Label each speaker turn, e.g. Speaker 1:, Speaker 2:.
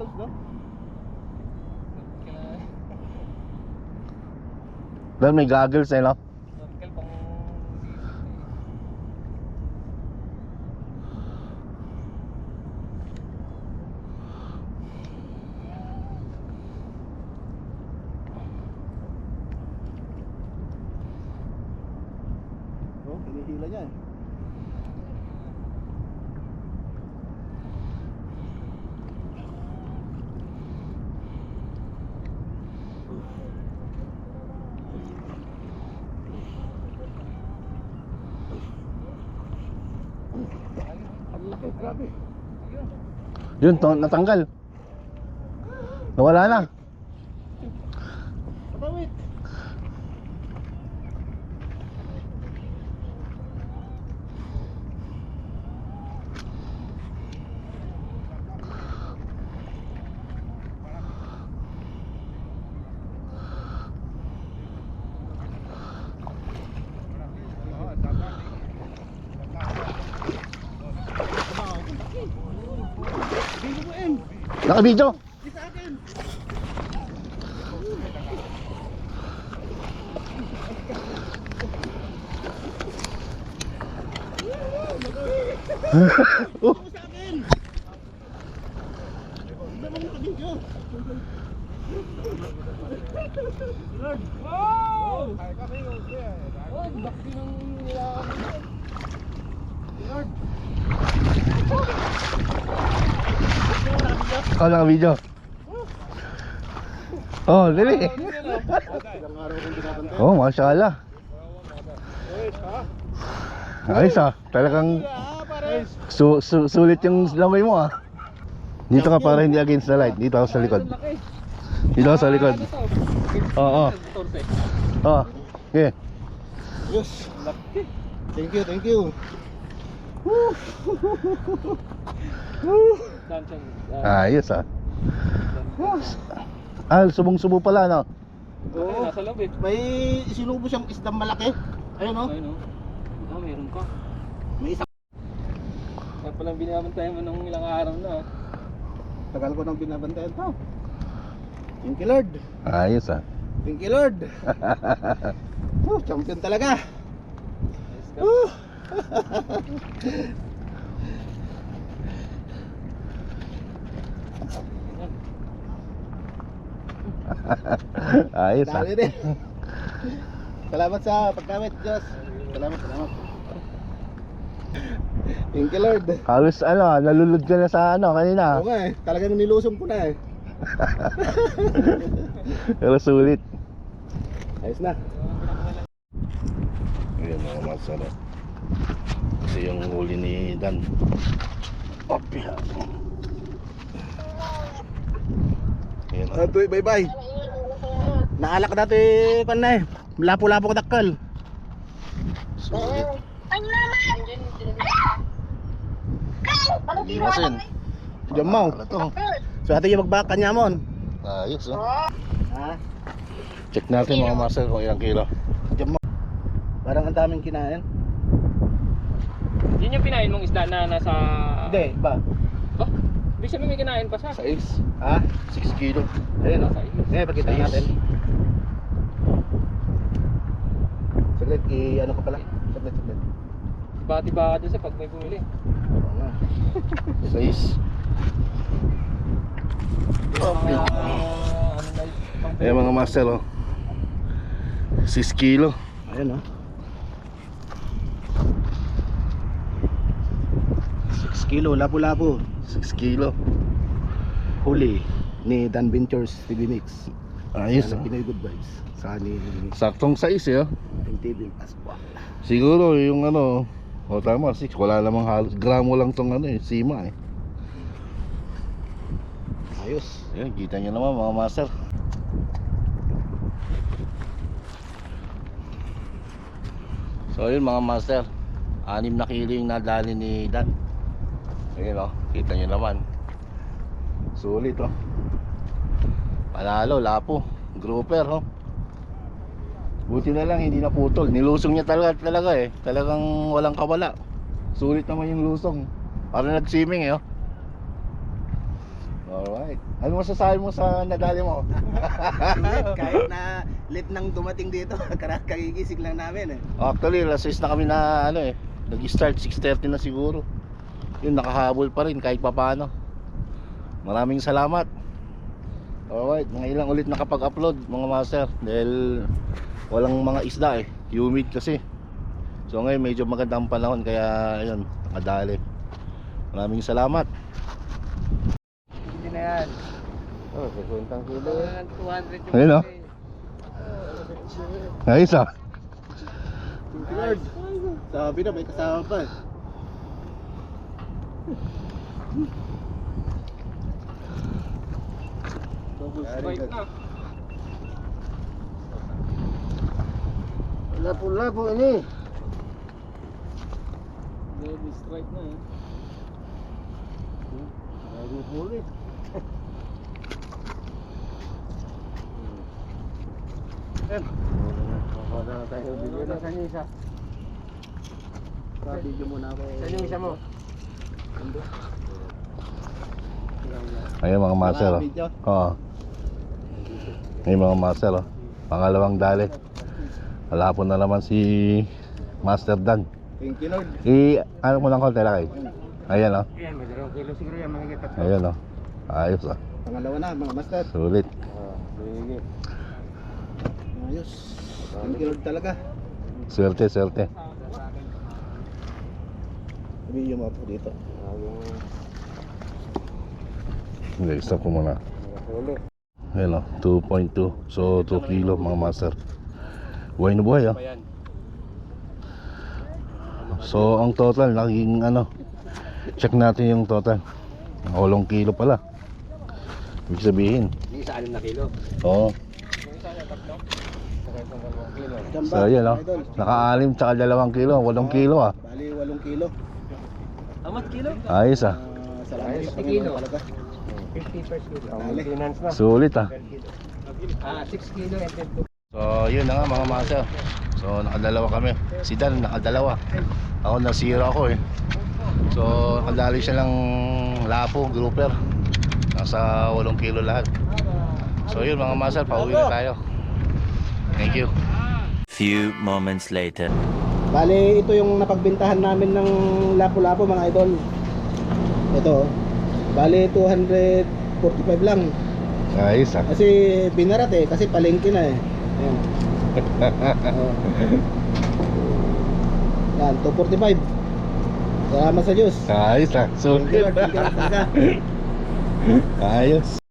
Speaker 1: goggles, no?
Speaker 2: Doon may goggles eh, no?
Speaker 3: Snorkel pang
Speaker 1: Oh, hinihila niya eh. Ang laki, grabe.
Speaker 2: Yun, natanggal. Nawala na.
Speaker 1: Patawit.
Speaker 2: Naka-video.
Speaker 1: Di sa akin.
Speaker 2: Oh.
Speaker 1: Sa akin. Hindi mo naka-video. Lord. Wow! Ay kami yung oh, bakti ng nilaman. Lord.
Speaker 2: Oh, naka-video. Oh, dali.
Speaker 1: Ilang araw kong binabantay.
Speaker 2: Oh, mashallah. Ayos ah. Talagang
Speaker 1: Pare.
Speaker 2: sulit yung lamay mo ah. Dito ka para hindi against the light. Dito ako sa likod. Dito ako sa likod. Oo. Oh. Okay.
Speaker 1: Yes. Thank you, thank you.
Speaker 2: Ayos ah. Ah, subong-subo pala no.
Speaker 1: Oo.
Speaker 3: nasa loob eh.
Speaker 1: May sinubo siyang isdang malaki. Ayun oh.
Speaker 3: Ayun oh. Meron ka.
Speaker 1: May isa.
Speaker 3: Kaya palang binabantayan mo nung ilang araw na.
Speaker 1: Tagal ko nang binabantayan to. Thank you Lord.
Speaker 2: Ayos ah.
Speaker 1: Thank you Lord. Champion talaga.
Speaker 3: Let's go.
Speaker 2: Ayos ah.
Speaker 1: Dali din. Salamat sa pagkamit, Diyos. Salamat. Thank you Lord.
Speaker 2: Halos ano, nalulod ka na sa ano kanina.
Speaker 1: Oo nga eh, talagang nilusong ko na eh.
Speaker 2: Pero sulit.
Speaker 1: Ayos na.
Speaker 2: Ayan mga masarap. Kasi yung huli ni Dan. Opya. Ayan.
Speaker 1: Bye-bye. Naalak dati pan na eh. Lapo-lapo ko dakal.
Speaker 2: Sulit. Limasin.
Speaker 1: Diyan mo.
Speaker 2: Ano to?
Speaker 1: So ate yung magbaka niya mon.
Speaker 2: Ayos oh.
Speaker 1: Ha?
Speaker 2: Check natin mga master kung ilang kilo.
Speaker 1: Diyan mo. Parang ang daming kinain.
Speaker 3: Yun yung pinain mong isda na nasa...
Speaker 1: Hindi, ba?
Speaker 3: Oh, ibig sabihin may kinain pa siya.
Speaker 2: 6
Speaker 1: Ha?
Speaker 2: 6 kilo.
Speaker 1: Ayun oh.
Speaker 3: Nasa iyo.
Speaker 1: Eh, pakita
Speaker 2: Ayos.
Speaker 1: natin. Saglit, ano ka pala? Saglit.
Speaker 3: Bati-baka dyan sa pag may bumili.
Speaker 1: Oo nga.
Speaker 2: 6.
Speaker 3: Ano
Speaker 2: Ayan mga master oh. 6 kilo.
Speaker 1: Ayun oh. 6 kilo, lapu-lapu.
Speaker 2: 6 kilo.
Speaker 1: Huli ni Dan Ventures TV Mix.
Speaker 2: Ayos
Speaker 1: Ano,
Speaker 2: oh.
Speaker 1: Pinoy Good Vibes. Sa ni
Speaker 2: Saktong size eh oh.
Speaker 1: MTV Pasqua.
Speaker 2: Siguro yung ano, o tama 6, wala namang halos gramo lang tong ano eh, sima eh.
Speaker 1: Ayos.
Speaker 2: Ayan, kita nyo naman mga master. So yun mga master, 6 na kilo yung nadali ni Dan. Ayun o, kita nyo naman. Sulit o. Panalo, lapo, grouper o. Buti na lang hindi naputol. Nilusong niya talaga eh. Talagang walang kawala. Sulit naman yung lusong. Parang nag-swimming eh oh. Alright. Ano masasabi mo sa nadali mo?
Speaker 1: Kahit na late nang dumating dito, kagigising lang namin eh.
Speaker 2: Actually, alas 6 na kami na ano eh. Nag-start 6:30 na siguro. Yun, nakahabol pa rin kahit papaano. Maraming salamat. Alright, mga ilang ulit nakapag-upload mga master. Dahil walang mga isda eh. Humid kasi. So ngayon medyo magandang panahon kaya ayun, nakadali. Maraming salamat.
Speaker 3: Hindi na yan.
Speaker 2: Oh, 50 kilo.
Speaker 3: 200 yung
Speaker 2: Ayun, oh.
Speaker 3: huli.
Speaker 2: Ayos ah.
Speaker 1: Thank you Lord. Sabi na may kasama pa eh.
Speaker 3: Double strike na.
Speaker 2: Lapo-lapo ini.
Speaker 3: Double strike na eh.
Speaker 2: Bago huli.
Speaker 3: Saan yung isa?
Speaker 1: Video muna ako.
Speaker 3: Saan yung isa mo?
Speaker 2: Ayun mga master oh.
Speaker 1: Video.
Speaker 2: Oo. Ayun mga master oh. Pangalawang dali. Halapon na naman si Master Dan.
Speaker 1: Thank you Lord.
Speaker 2: Ano mo lang konti lakay. Ayan oh.
Speaker 3: Yan, may 2 kilo siguro yan. Mahigit at
Speaker 2: Ayan oh. Ayos ah.
Speaker 1: Pangalawa na mga master.
Speaker 2: Sulit.
Speaker 3: sige.
Speaker 1: Ayos. Thank you Lord talaga.
Speaker 2: Swerte, swerte.
Speaker 1: Video mo po dito.
Speaker 2: Hindi, stop ko muna.
Speaker 3: Huli.
Speaker 2: Ayan oh. 2.2. So 2 kilo mga master. Buhay na buhay oh.
Speaker 3: Ayan.
Speaker 2: So ang total naging ano, check natin yung total. 8 kilo pala. Ibig sabihin.
Speaker 3: Hindi sa 6 na kilo.
Speaker 2: Oo.
Speaker 3: Yung isa niya 3. Saka itong 2 kilo.
Speaker 1: Jamba,
Speaker 2: So yan oh.
Speaker 1: idol.
Speaker 2: Naka-6 tsaka 2 kilo, 8 kilo ah.
Speaker 1: Bali 8 kilo.
Speaker 3: Amat kilo?
Speaker 2: Ayos ah.
Speaker 1: Salamat sa
Speaker 3: 50 kilo.
Speaker 1: Panginoon talaga.
Speaker 3: 50 per kilo.
Speaker 1: Dali.
Speaker 3: Maintenance na.
Speaker 2: Sulit ah.
Speaker 3: 6 kilo and then 2.
Speaker 2: So yun na nga mga master. So nakadalawa kami. Si Dan nakadalawa. Ako na zero ako eh. So nakadali siya ng lapo, grouper. Nasa 8 kilo lahat. So yun mga master, pauwi na tayo. Thank you.
Speaker 4: Few moments later.
Speaker 1: Bali, ito yung napagbintahan namin ng lapu-lapu mga idol. Ito, oh. Bali 245 lang.
Speaker 2: Ayos ah.
Speaker 1: Kasi binarat eh, kasi palengke na eh. Ayan. Oh. Yan, 245. Salamat sa Diyos.
Speaker 2: Ayos ah.
Speaker 1: Thank you Lord, thank you Lord talaga.
Speaker 2: Ayos.